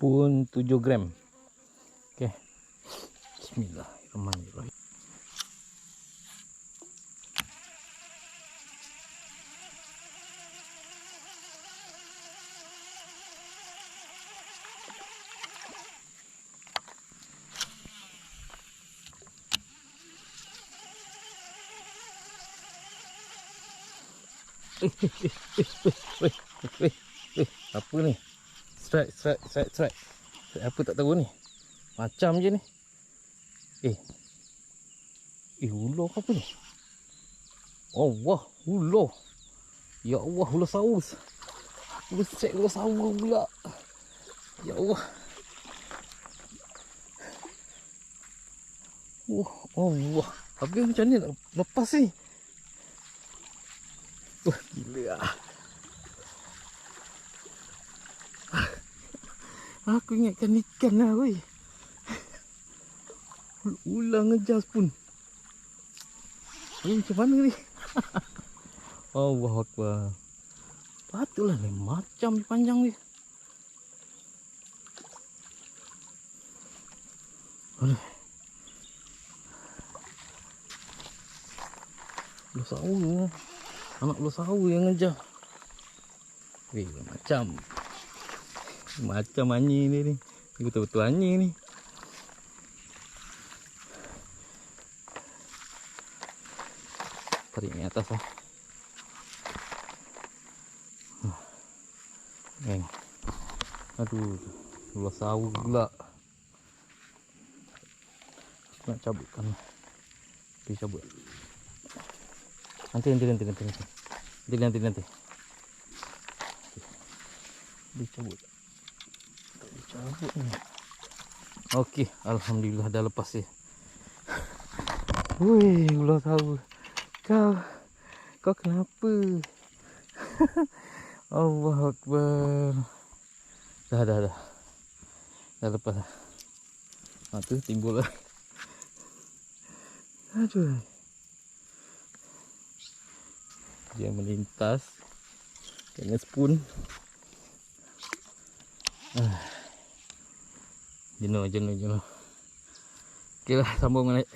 pun 7 gram. Okey. Bismillahirrahmanirrahim. Apa ni? Strike. Apa tak tahu ni? Macam je ni. Ular apa ni? Allah, ular. Ya Allah, ular saus. Aku strike ular saus pula. Ya Allah. Allah. Tapi macam ni nak lepas ni. Gila. Aku ingatkan ikan lah weh. Ular ngejas pun. Macam mana ni? Allahu Akbar. Patutlah ni macam panjang ni. Aduh. Ular sawu lah. Anak ular sawu yang ngejar. Macam anjing ni. Ini betul-betul anjing ni. Tarik ni atas lah. Aduh, ular sawu pula. Aku nak cabutkan. Pergi cabut. Nanti. Dicabut ni. Okey, alhamdulillah dah lepas dia. Woi, ular sawu. Kau kenapa? Allahu Akbar. Dah lepas dah. Tu timbul lah. Aduh. Dia melintas kena spoon. Jenuh. Okey lah, sambung naik.